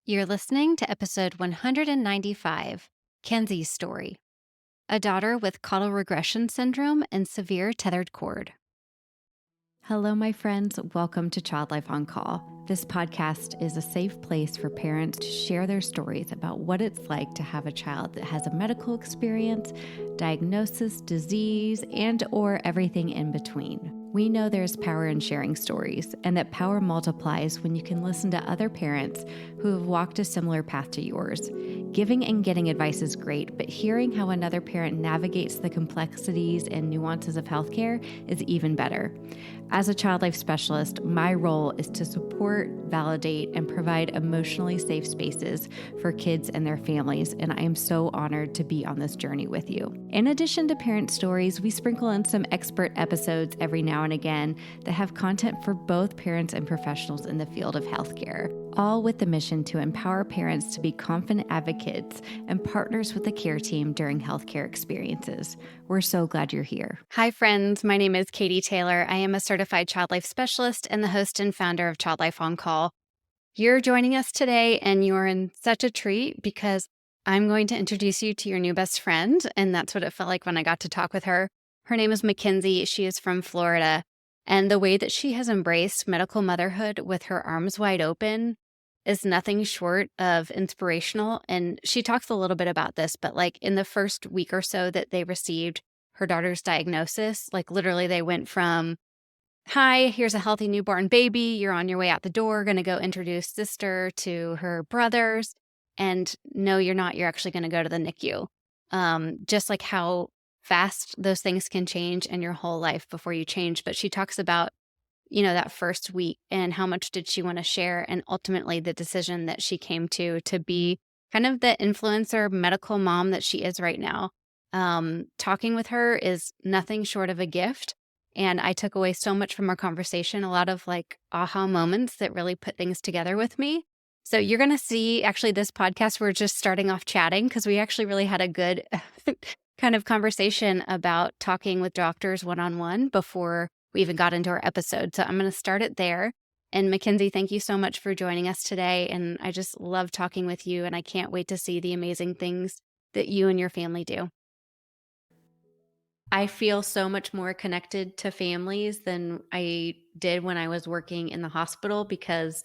You're listening to episode 195, Kenzie's Story, a daughter with caudal regression syndrome and severe tethered cord. Hello, my friends. Welcome to Child Life on Call. This podcast is a safe place for parents to share their stories about what it's like to have a child that has a medical experience, diagnosis, disease, and or everything in between. We know there's power in sharing stories, and that power multiplies when you can listen to other parents who have walked a similar path to yours. Giving and getting advice is great, but hearing how another parent navigates the complexities and nuances of healthcare is even better. As a child life specialist, my role is to support, validate, and provide emotionally safe spaces for kids and their families, and I am so honored to be on this journey with you. In addition to parent stories, we sprinkle in some expert episodes every now and again that have content for both parents and professionals in the field of healthcare, all with the mission to empower parents to be confident advocates and partners with the care team during healthcare experiences. We're so glad you're here. Hi, friends. My name is Katie Taylor. I am a certified child life specialist and the host and founder of Child Life on Call. You're joining us today, and you're in such a treat because I'm going to introduce you to your new best friend, and that's what it felt like when I got to talk with her. Her name is Mackenzie. She is from Florida, and the way that she has embraced medical motherhood with her arms wide open is nothing short of inspirational. And she talks a little bit about this, but like in the first week or so that they received her daughter's diagnosis, like literally they went from, hi, here's a healthy newborn baby. You're on your way out the door, going to go introduce sister to her brothers. And no, you're not. You're actually going to go to the NICU. Just like how fast those things can change in your whole life before you change. But she talks about, that first week and how much did she want to share, and ultimately the decision that she came to be kind of the influencer medical mom that she is right now. Talking with her is nothing short of a gift. And I took away so much from our conversation, a lot of like aha moments that really put things together with me. So you're going to see actually this podcast, we're just starting off chatting because we actually really had a good kind of conversation about talking with doctors one-on-one before we even got into our episode. So I'm going to start it there. And Mackenzie, thank you so much for joining us today. And I just love talking with you. And I can't wait to see the amazing things that you and your family do. I feel so much more connected to families than I did when I was working in the hospital because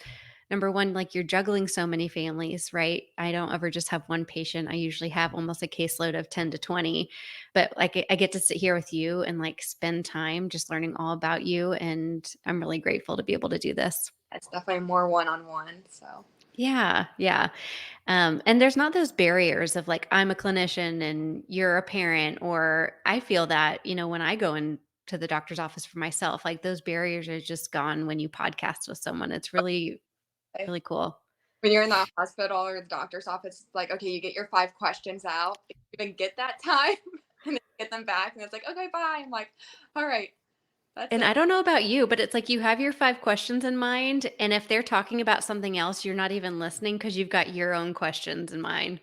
number one, like you're juggling so many families, right? I don't ever just have one patient. I usually have almost a caseload of 10 to 20. But like I get to sit here with you and like spend time just learning all about you. And I'm really grateful to be able to do this. It's definitely more one-on-one. So Yeah. Yeah. And there's not those barriers of like, I'm a clinician and you're a parent, or I feel that, when I go into the doctor's office for myself, like those barriers are just gone when you podcast with someone. It's really, okay. really cool. When you're in the hospital or the doctor's office, it's like, okay, you get your 5 questions out. If you even get that time and then get them back and it's like, okay, bye. I'm like, all right, that's And it. I don't know about you, but it's like you have your 5 questions in mind. And if they're talking about something else, you're not even listening because you've got your own questions in mind.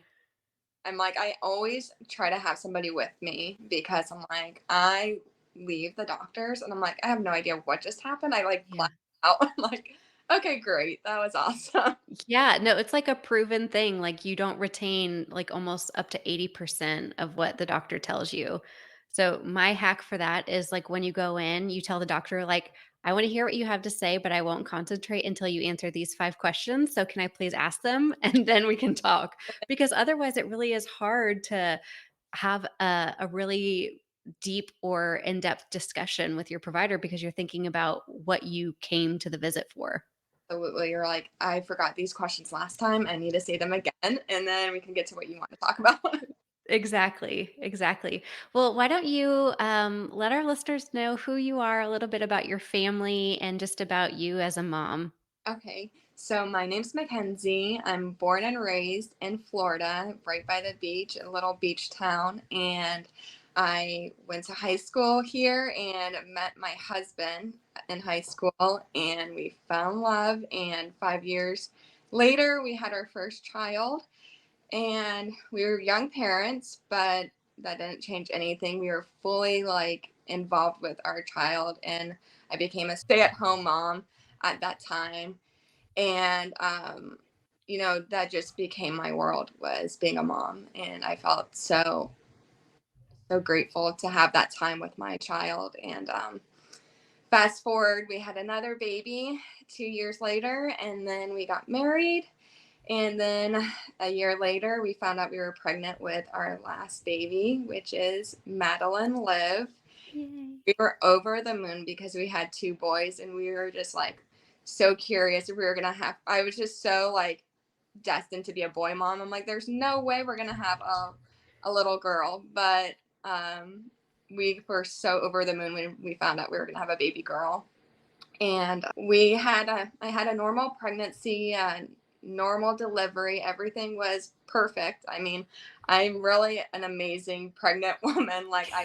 I'm like, I always try to have somebody with me because I'm like, I leave the doctors and I'm like, I have no idea what just happened. I like Yeah. black out. I'm like, okay, great. That was awesome. Yeah, no, it's like a proven thing. Like you don't retain like almost up to 80% of what the doctor tells you. So my hack for that is like when you go in, you tell the doctor like, I want to hear what you have to say, but I won't concentrate until you answer these 5 questions. So can I please ask them? And then we can talk. Because otherwise it really is hard to have a really deep or in-depth discussion with your provider because you're thinking about what you came to the visit for. So you're like, I forgot these questions last time. I need to say them again. And then we can get to what you want to talk about. Exactly, exactly. Well, why don't you let our listeners know who you are, a little bit about your family, and just about you as a mom? Okay, so my name's Mackenzie. I'm born and raised in Florida, right by the beach, a little beach town. And I went to high school here and met my husband in high school, and we fell in love. And 5 years later, we had our first child. And we were young parents, but that didn't change anything. We were fully like involved with our child, and I became a stay-at-home mom at that time. And that just became my world, was being a mom. And I felt so, so grateful to have that time with my child. And fast forward, we had another baby 2 years later, and then we got married. And then a year later, we found out we were pregnant with our last baby, which is Madeline Liv. Yay. We were over the moon because we had two boys, and we were just like so curious if we were going to have, I was just so like destined to be a boy mom. I'm like, there's no way we're going to have a little girl. But we were so over the moon when we found out we were going to have a baby girl. And I had a normal pregnancy, normal delivery. Everything was perfect. I mean, I'm really an amazing pregnant woman. Like I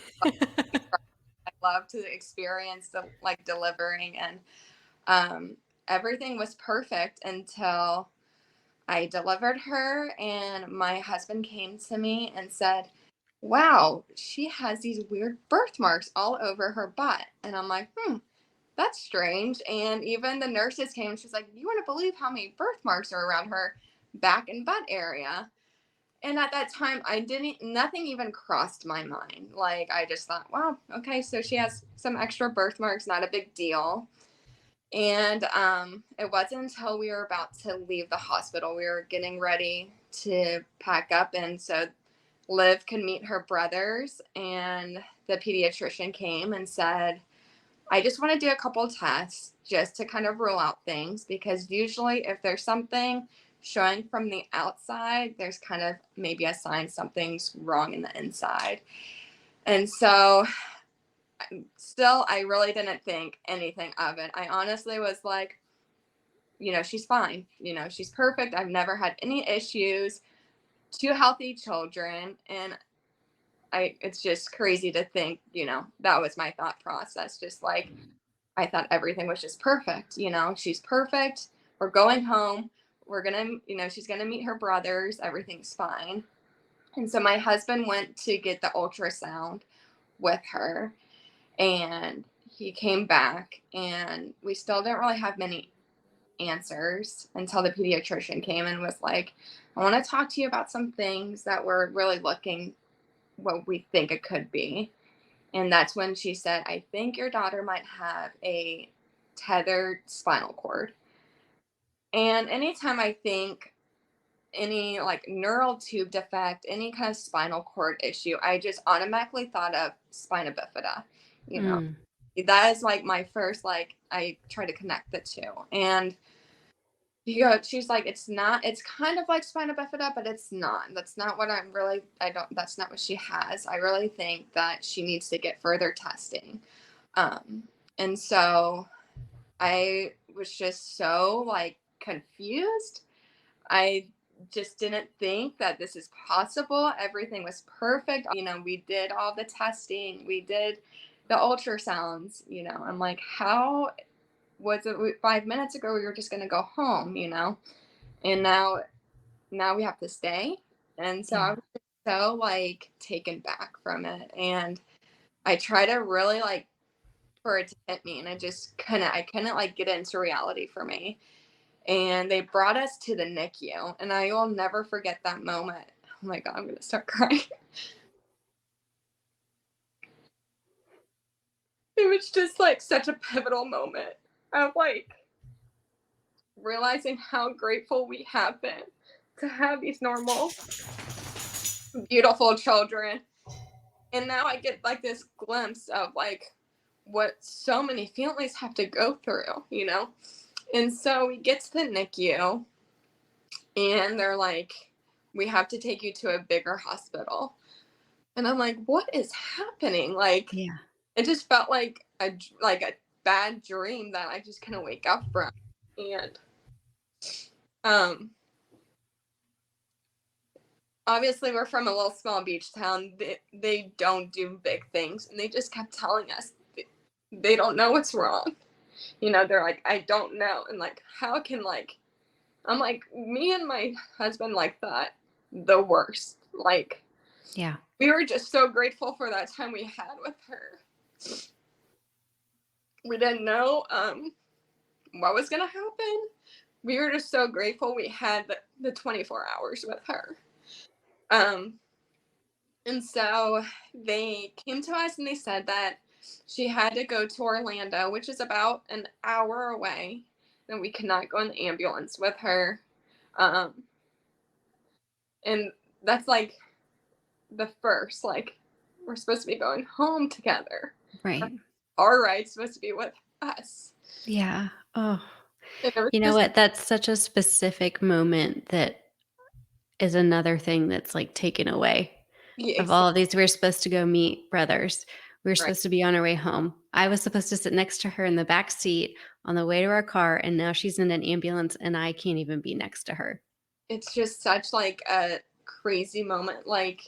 love to experience like delivering, and everything was perfect until I delivered her, and my husband came to me and said, "Wow, she has these weird birthmarks all over her butt." And I'm like, that's strange. And even the nurses came, she's like, "You wouldn't believe how many birthmarks are around her back and butt area." And at that time, nothing even crossed my mind. Like, I just thought, wow, okay, so she has some extra birthmarks, not a big deal. And it wasn't until we were about to leave the hospital, we were getting ready to pack up. And so Liv could meet her brothers, and the pediatrician came and said, "I just want to do a couple tests just to kind of rule out things, because usually if there's something showing from the outside, there's kind of maybe a sign something's wrong in the inside." And so still, I really didn't think anything of it. I honestly was like, she's fine. She's perfect. I've never had any issues, two healthy children. And it's just crazy to think, that was my thought process. Just like, I thought everything was just perfect. She's perfect. We're going home. We're going to, she's going to meet her brothers. Everything's fine. And so my husband went to get the ultrasound with her, and he came back, and we still didn't really have many answers until the pediatrician came and was like, "I want to talk to you about some things that we're really looking what we think it could be." And that's when she said, "I think your daughter might have a tethered spinal cord." And anytime I think any like neural tube defect, any kind of spinal cord issue, I just automatically thought of spina bifida. You know, Mm. that is like my first, like, I try to connect the two. And she's like, it's kind of like spina bifida, but it's not. That's not what that's not what she has. I really think that she needs to get further testing. And so I was just so like confused. I just didn't think that this is possible. Everything was perfect. We did all the testing, we did the ultrasounds. I'm like, how was it 5 minutes ago we were just going to go home, and now we have to stay. And so I Yeah. was just so like taken back from it. And I try to really like for it to hit me, and I couldn't like get into reality for me. And they brought us to the NICU, and I will never forget that moment. Oh my God, I'm going to start crying. It was just like such a pivotal moment of like realizing how grateful we have been to have these normal, beautiful children. And now I get like this glimpse of like what so many families have to go through. And so we get to the NICU, and they're like, "We have to take you to a bigger hospital." And I'm like, what is happening? Like, Yeah. it just felt like a bad dream that I just couldn't wake up from. And um obviously we're from a little small beach town. They don't do big things, and they just kept telling us they don't know what's wrong. They're like, "I don't know." And like, how can like, I'm like, me and my husband like thought the worst. Like, Yeah. we were just so grateful for that time we had with her. We didn't know what was gonna happen, we were just so grateful we had the 24 hours with her. Um, and so they came to us and they said that she had to go to Orlando, which is about an hour away, and we could not go in the ambulance with her. Um, and that's like the first, like, we're supposed to be going home together. Right. Our ride's supposed to be with us. Yeah. Oh, And it was you know just, what? That's such a specific moment that is another thing that's like taken away yeah, of all of these. We're supposed to go meet brothers. We were right. supposed to be on our way home. I was supposed to sit next to her in the back seat on the way to our car, and now she's in an ambulance and I can't even be next to her. It's just such like a crazy moment. Like,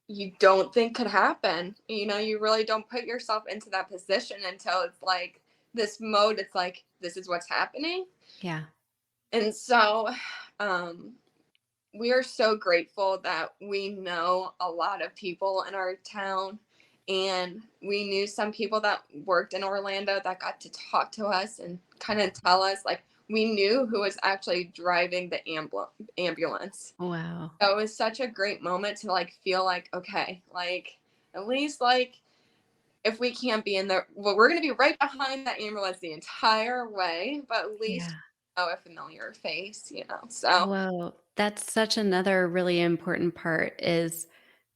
you don't think could happen. You know, you really don't put yourself into that position until it's like this mode. It's like, this is what's happening. Yeah. And so, um, we are so grateful that we know a lot of people in our town. And we knew some people that worked in Orlando that got to talk to us and kind of tell us, like, we knew who was actually driving the ambulance. Wow. So it was such a great moment to like feel like, okay, like at least like if we can't be in there, well, we're gonna be right behind that ambulance the entire way, but at least Yeah. know a familiar face, you know. So Whoa. That's such another really important part is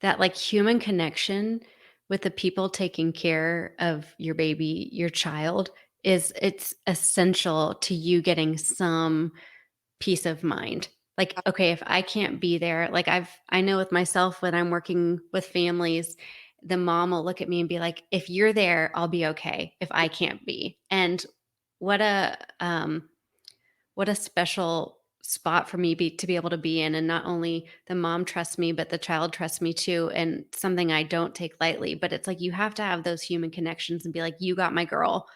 that like human connection with the people taking care of your baby, your child is it's essential to you getting some peace of mind. Like, okay, if I can't be there, like I know with myself when I'm working with families, the mom will look at me and be like, if you're there, I'll be okay if I can't be. And what a what a special spot for me to be able to be in. And not only the mom trusts me, but the child trusts me too. And something I don't take lightly. But it's like you have to have those human connections and be like, you got my girl.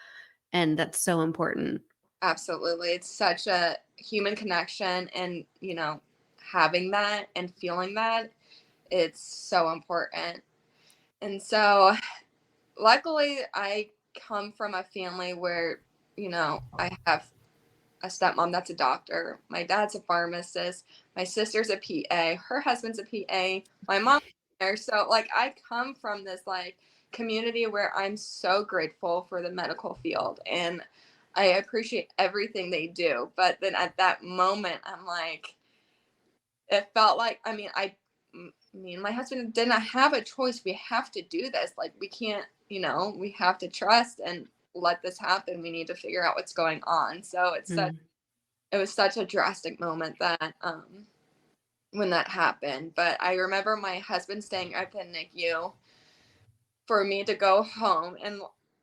And that's so important. absolutely, it's such a human connection, and you know, having that and feeling that, it's so important. And so luckily I come from a family where, you know, I have a stepmom that's a doctor. My dad's a pharmacist. My sister's a PA. Her husband's a PA. My mom's there. So like I come from this like community where I'm so grateful for the medical field and I appreciate everything they do. But then at that moment, I'm like, it felt like, I mean, me and my husband didn't have a choice. We have to do this. Like we can't, you know, we have to trust and let this happen. We need to figure out what's going on. So Mm. it was such a drastic moment that when that happened. But I remember my husband staying up in NICU for me to go home. And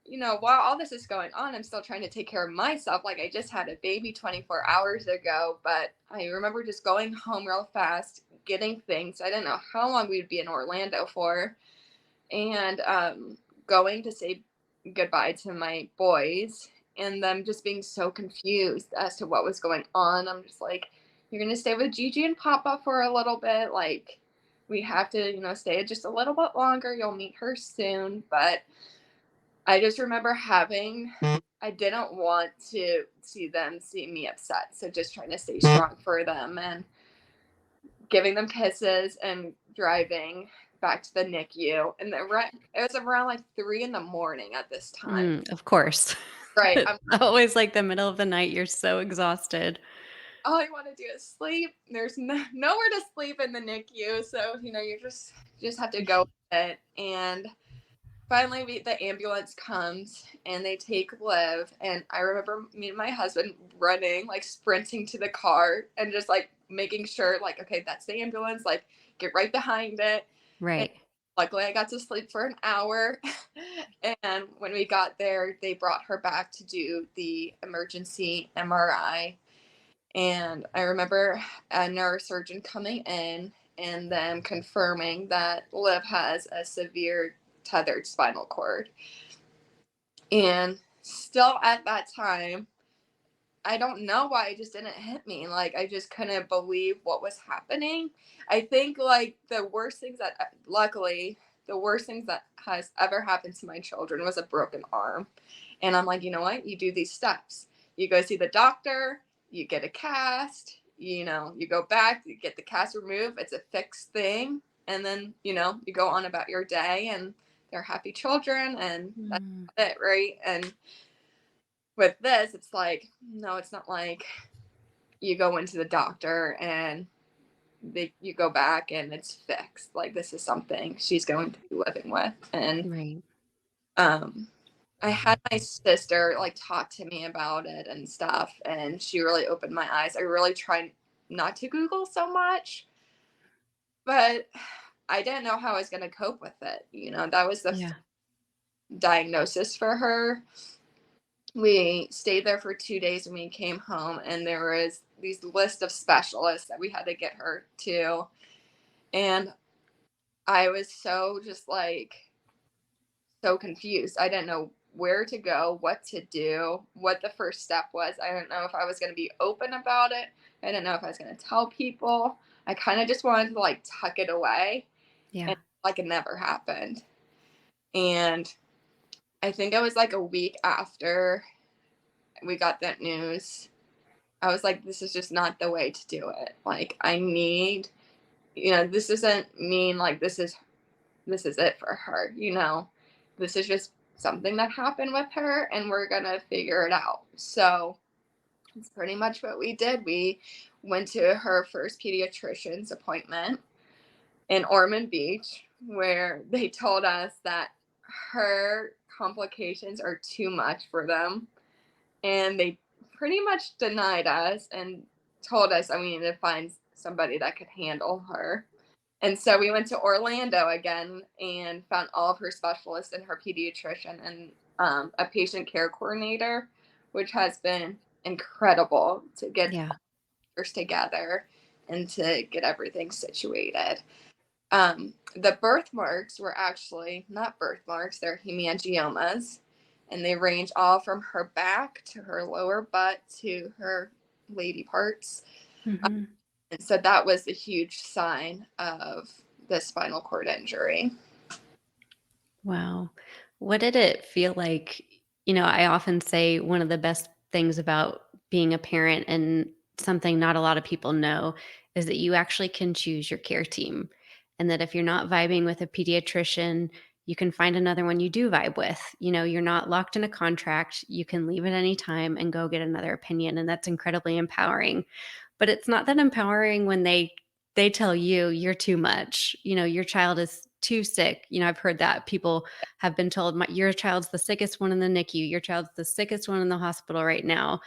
you know, while all this is going on, I'm still trying to take care of myself. Like I just had a baby 24 hours ago, but I remember just going home real fast, getting things. I didn't know how long we'd be in Orlando for, and going to say goodbye to my boys and them just being so confused as to what was going on. I'm just like, you're gonna stay with Gigi and Papa for a little bit. Like, we have to, you know, stay just a little bit longer. You'll meet her soon. But I just remember I didn't want to see them see me upset. So just trying to stay strong for them and giving them kisses and driving back to the NICU. And it was around like 3 in the morning at this time. Mm, of course. Right. It's always like the middle of the night, you're so exhausted. All I want to do is sleep. There's nowhere to sleep in the NICU. So, you know, you just have to go with it. And finally the ambulance comes and they take Liv. And I remember me and my husband running, like sprinting to the car and just like making sure, like, okay, that's the ambulance, like get right behind it. And Right. luckily I got to sleep for an hour. And when we got there, they brought her back to do the emergency MRI. And I remember a neurosurgeon coming in and then confirming that Liv has a severe tethered spinal cord. And still at that time, I don't know why it just didn't hit me. Like I just couldn't believe what was happening. I think like luckily the worst things that has ever happened to my children was a broken arm. And I'm like, you know what? You do these steps. You go see the doctor, you get a cast, you go back, you get the cast removed, it's a fixed thing, and then, you go on about your day and they're happy children and that's Mm, it, right? And with this, it's like, no, it's not like you go into the doctor and you go back and it's fixed. Like this is something she's going to be living with. And right. um I had my sister like talk to me about it and stuff, and she really opened my eyes. I really tried not to Google so much, but I didn't know how I was going to cope with it. That was the Yeah. diagnosis for her. We stayed there for 2 days when we came home, and there was these list of specialists that we had to get her to. And I was so just like so confused. I didn't know where to go, what to do, what the first step was. I didn't know if I was going to be open about it. I didn't know if I was going to tell people. I kind of just wanted to like tuck it away, Yeah. and like it never happened. And I think it was like a week after we got that news. I was like, this is just not the way to do it. Like I need, this doesn't mean like this is it for her. This is just something that happened with her and we're gonna figure it out. So it's pretty much what we did. We went to her first pediatrician's appointment in Ormond Beach, where they told us that her complications are too much for them, and they pretty much denied us and told us that we needed to find somebody that could handle her. And so we went to Orlando again and found all of her specialists and her pediatrician and a patient care coordinator, which has been incredible to get Yeah. us together and to get everything situated. The birthmarks were actually not birthmarks, they're hemangiomas, and they range all from her back to her lower butt to her lady parts. Hmm. And so that was a huge sign of the spinal cord injury. Wow. What did it feel like? I often say one of the best things about being a parent and something not a lot of people know is that you actually can choose your care team. And that if you're not vibing with a pediatrician, you can find another one you do vibe with. You're not locked in a contract. You can leave at any time and go get another opinion. And that's incredibly empowering. But it's not that empowering when they tell you you're too much. Your child is too sick. I've heard that people have been told your child's the sickest one in the NICU, your child's the sickest one in the hospital right now.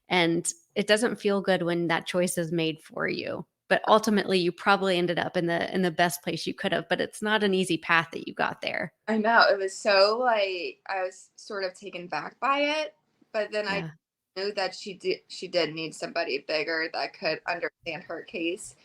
And it doesn't feel good when that choice is made for you. But ultimately you probably ended up in the best place you could have, but it's not an easy path that you got there. I know it was so like I was sort of taken back by it, but then I Yeah. knew that she did need somebody bigger that could understand her case.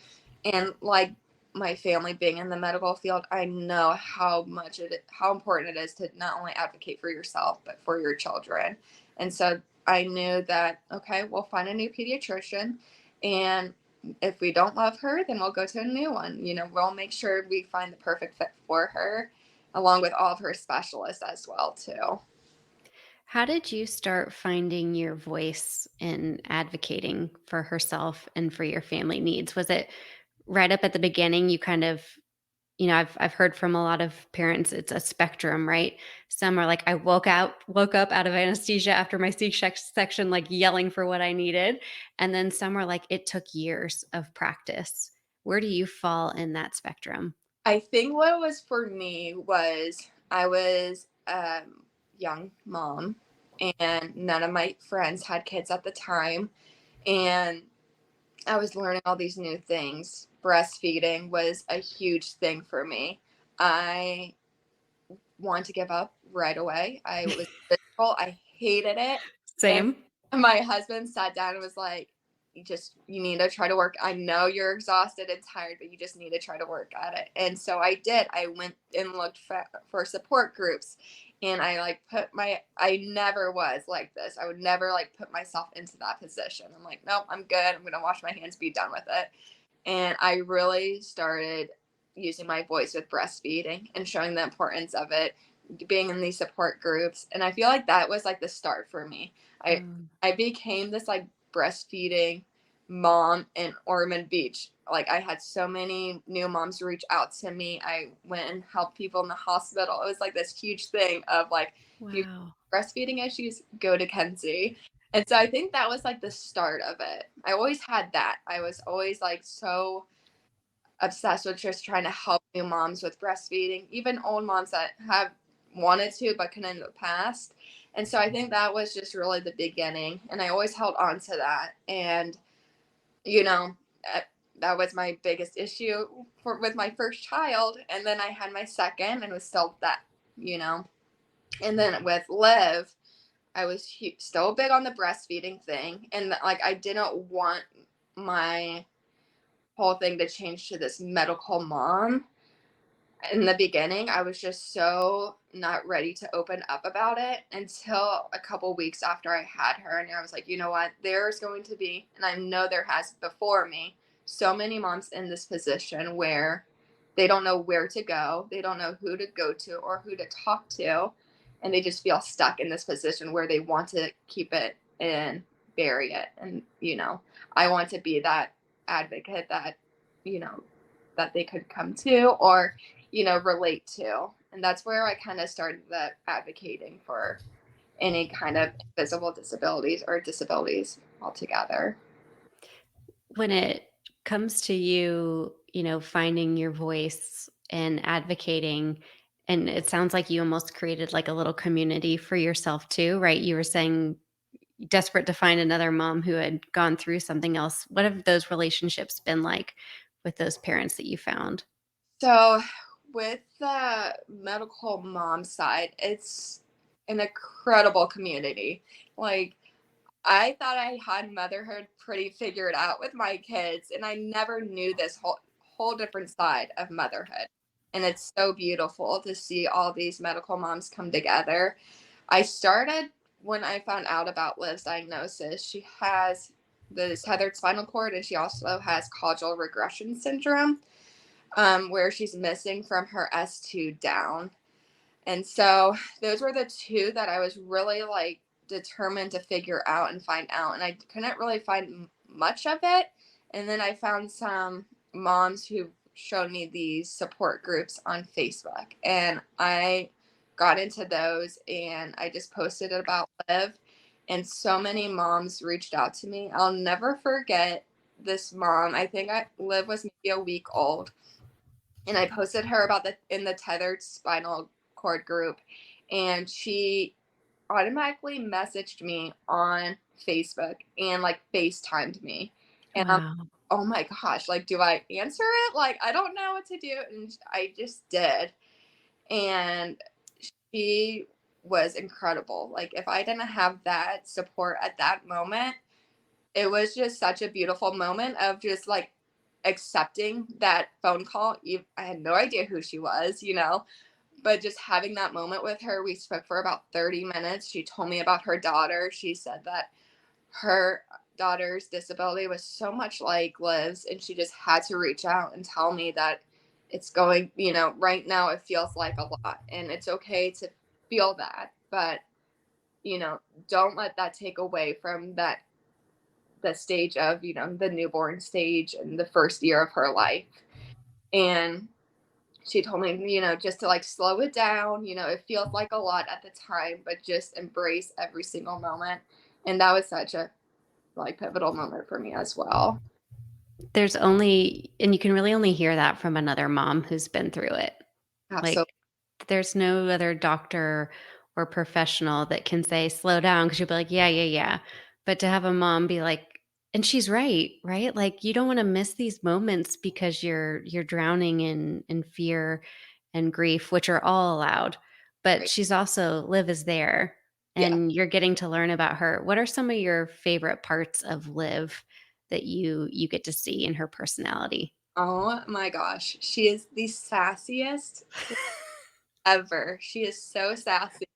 And like my family being in the medical field, I know how important it is to not only advocate for yourself but for your children. And so I knew that okay, we'll find a new pediatrician, and if we don't love her, then we'll go to a new one. We'll make sure we find the perfect fit for her, along with all of her specialists as well too. How did you start finding your voice in advocating for herself and for your family needs? Was it right up at the beginning you kind of I've heard from a lot of parents it's a spectrum, right? Some are like I woke up out of anesthesia after my section like yelling for what I needed, and then some are like it took years of practice. Where do you fall in that spectrum? I think what was for me was I was young mom, and none of my friends had kids at the time, and I was learning all these new things. Breastfeeding was a huge thing for me. I wanted to give up right away. I was miserable. I hated it. And Same. my husband sat down and was like, you need to try to work. I know you're exhausted and tired, but you just need to try to work at it. And so I did. I went and looked for support groups, and I like I never was like this. I would never like put myself into that position. I'm like, nope, I'm good. I'm going to wash my hands, be done with it. And I really started using my voice with breastfeeding and showing the importance of it, being in these support groups. And I feel like that was like the start for me. I Um, I became this like breastfeeding mom in Ormond Beach. Like, I had so many new moms reach out to me. I went and helped people in the hospital. It was like this huge thing of like, if you Wow. have breastfeeding issues, go to Kenzie. And so I think that was like the start of it. I always had that. I was always like so obsessed with just trying to help new moms with breastfeeding, even old moms that have wanted to but couldn't in the past. And so I think that was just really the beginning. And I always held on to that. And, you know, that was my biggest issue with my first child. And then I had my second and was still that, you know. And then with Liv, I was still big on the breastfeeding thing. And like, I didn't want my whole thing to change to this medical mom. In the beginning, I was just so not ready to open up about it until a couple weeks after I had her. And I was like, you know what? There's going to be, and I know there has before me, so many moms in this position where they don't know where to go, they don't know who to go to or who to talk to. And they just feel stuck in this position where they want to keep it and bury it. And, I want to be that advocate that, you know, that they could come to or relate to. And that's where I kind of started the advocating for any kind of invisible disabilities or disabilities altogether. When it comes to you, finding your voice and advocating, and it sounds like you almost created like a little community for yourself too, right? You were saying desperate to find another mom who had gone through something else. What have those relationships been like with those parents that you found? So, with the medical mom side, it's an incredible community. Like, I thought I had motherhood pretty figured out with my kids, and I never knew this whole different side of motherhood. And it's so beautiful to see all these medical moms come together. I started when I found out about Liv's diagnosis. She has the tethered spinal cord, and she also has caudal regression syndrome, where she's missing from her S2 down. And so those were the two that I was really like determined to figure out and find out. And I couldn't really find much of it. And then I found some moms who showed me these support groups on Facebook. And I got into those and I just posted about Liv. And so many moms reached out to me. I'll never forget this mom. I think Liv was maybe a week old, and I posted her about in the tethered spinal cord group, and she automatically messaged me on Facebook and like FaceTimed me. And I'm, Wow. oh my gosh, like, do I answer it? Like, I don't know what to do. And I just did. And she was incredible. Like, if I didn't have that support at that moment, it was just such a beautiful moment of just like accepting that phone call. I had no idea who she was, but just having that moment with her. We spoke for about 30 minutes. She told me about her daughter. She said that her daughter's disability was so much like Liv's, and she just had to reach out and tell me that it's going, right now it feels like a lot, and it's okay to feel that, but you know, don't let that take away from the stage of, the newborn stage and the first year of her life. And she told me, just to like slow it down. It feels like a lot at the time, but just embrace every single moment. And that was such a like pivotal moment for me as well. There's only, and you can really only hear that from another mom who's been through it. Like, Absolutely. there's no other doctor or professional that can say, "Slow down," because 'cause you'll be like, "Yeah, yeah, yeah." But to have a mom be like, and she's right, right? Like, you don't wanna miss these moments because you're drowning in fear and grief, which are all allowed. But Right. she's also Liv is there, Yeah. and you're getting to learn about her. What are some of your favorite parts of Liv that you get to see in her personality? Oh my gosh. She is the sassiest ever. She is so sassy.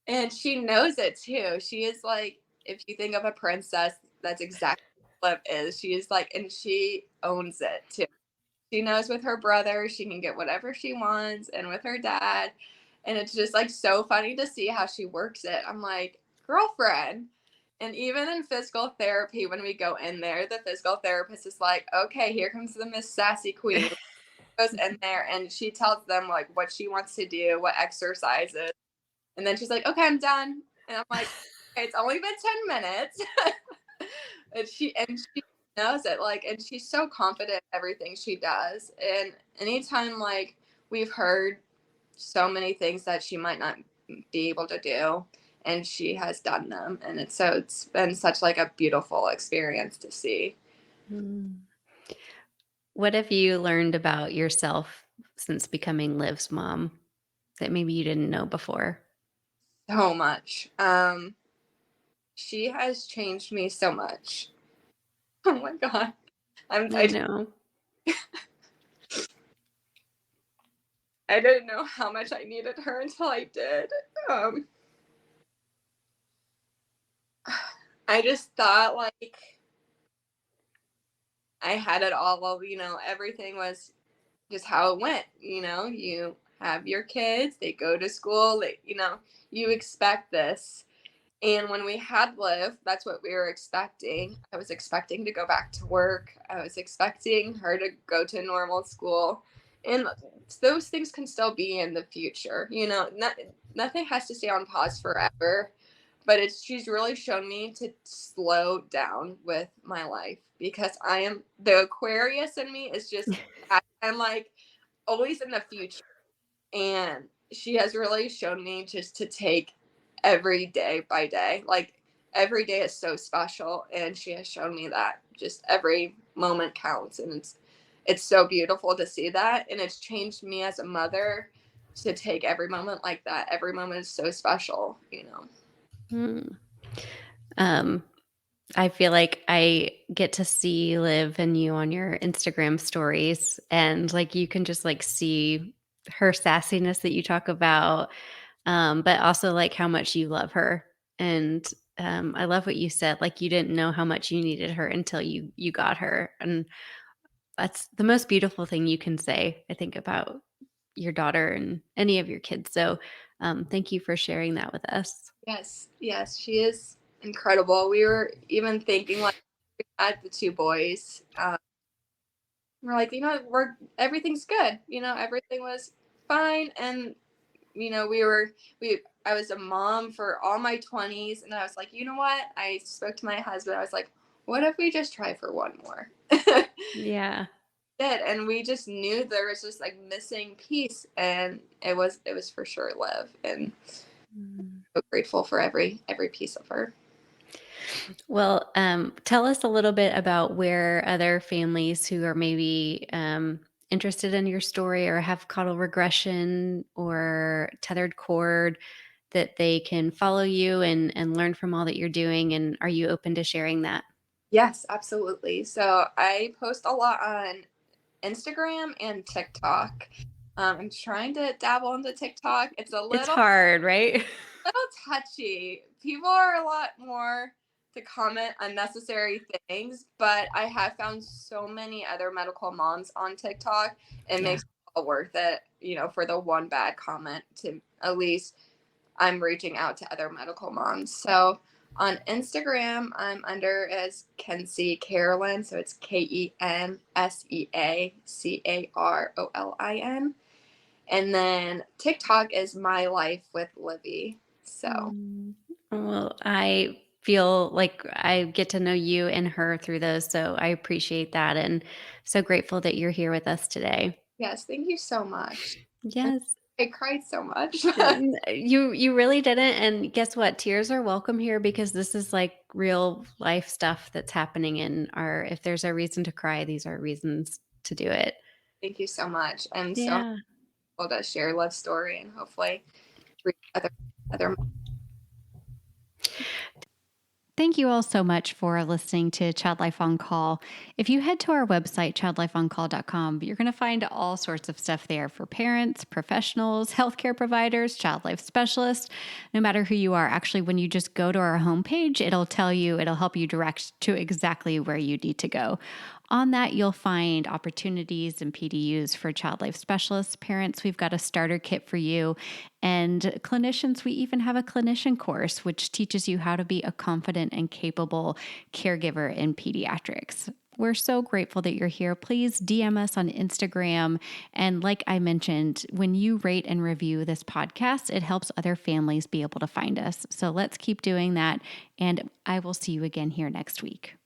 And she knows it too. She is like, if you think of a princess, that's exactly what Liv is. She is like, and she owns it too. She knows with her brother, she can get whatever she wants, and with her dad. And it's just like so funny to see how she works it. I'm like, girlfriend. And even in physical therapy, when we go in there, the physical therapist is like, okay, here comes the Miss Sassy Queen. Goes in there and she tells them like what she wants to do, what exercises. And then she's like, okay, I'm done. And I'm like, okay, it's only been 10 minutes. And she knows it, like, and she's so confident in everything she does. And anytime like we've heard so many things that she might not be able to do, and she has done them. And it's been such like a beautiful experience to see. Mm. What have you learned about yourself since becoming Liv's mom that maybe you didn't know before? So much. She has changed me so much. Oh my god. I know. I didn't know how much I needed her until I did. Um, I just thought like I had it all, everything was just how it went. You have your kids, they go to school, you expect this. And when we had Liv, that's what we were expecting. I was expecting to go back to work. I was expecting her to go to normal school. And those things can still be in the future. Nothing has to stay on pause forever. But she's really shown me to slow down with my life because I am the Aquarius in me is just I'm like always in the future. And she has really shown me just to take every day by day. Like every day is so special, and she has shown me that just every moment counts, and it's so beautiful to see that, and it's changed me as a mother to take every moment like that. Every moment is so special. Hmm. Um, I feel like I get to see Liv and you on your Instagram stories, and like you can just like see her sassiness that you talk about, but also like how much you love her. And I love what you said. Like you didn't know how much you needed her until you got her, and that's the most beautiful thing you can say, I think, about your daughter and any of your kids. So, thank you for sharing that with us. Yes, yes, she is incredible. We were even thinking like we had the two boys. We're like, we're everything's good. Everything was fine, and I was a mom for all my 20s, and I was like, you know what? I spoke to my husband. I was like, what if we just try for one more? Yeah. Did, and we just knew there was just like missing piece, and it was for sure Liv, and Mm. so grateful for every piece of her. Well, tell us a little bit about where other families who are maybe interested in your story or have caudal regression or tethered cord that they can follow you and learn from all that you're doing. And are you open to sharing that? Yes, absolutely. So I post a lot on Instagram and TikTok. I'm trying to dabble into TikTok. It's a It's little hard, right? touchy. People are a lot more to comment unnecessary things, but I have found so many other medical moms on TikTok. It Yeah. makes it all worth it, for the one bad comment to at least I'm reaching out to other medical moms. So on Instagram, I'm under as Mackenzie Carolin. So it's KenseaCarolin. And then TikTok is my life with Livy. So Mm. Well, I feel like I get to know you and her through those. So I appreciate that. And so grateful that you're here with us today. yes, thank you so much. Yes. I cried so much. You really didn't. And guess what? Tears are welcome here because this is like real life stuff that's happening in our if there's a reason to cry, these are reasons to do it. Thank you so much. I'm so Yeah. able to share love story and hopefully reach other. Thank you all so much for listening to Child Life on Call. If you head to our website, childlifeoncall.com, you're going to find all sorts of stuff there for parents, professionals, healthcare providers, child life specialists, no matter who you are. Actually, when you just go to our homepage, it'll help you direct to exactly where you need to go. On that, you'll find opportunities and PDUs for child life specialists. Parents, we've got a starter kit for you. And clinicians, we even have a clinician course, which teaches you how to be a confident and capable caregiver in pediatrics. We're so grateful that you're here. Please DM us on Instagram. And like I mentioned, when you rate and review this podcast, it helps other families be able to find us. So let's keep doing that. And I will see you again here next week.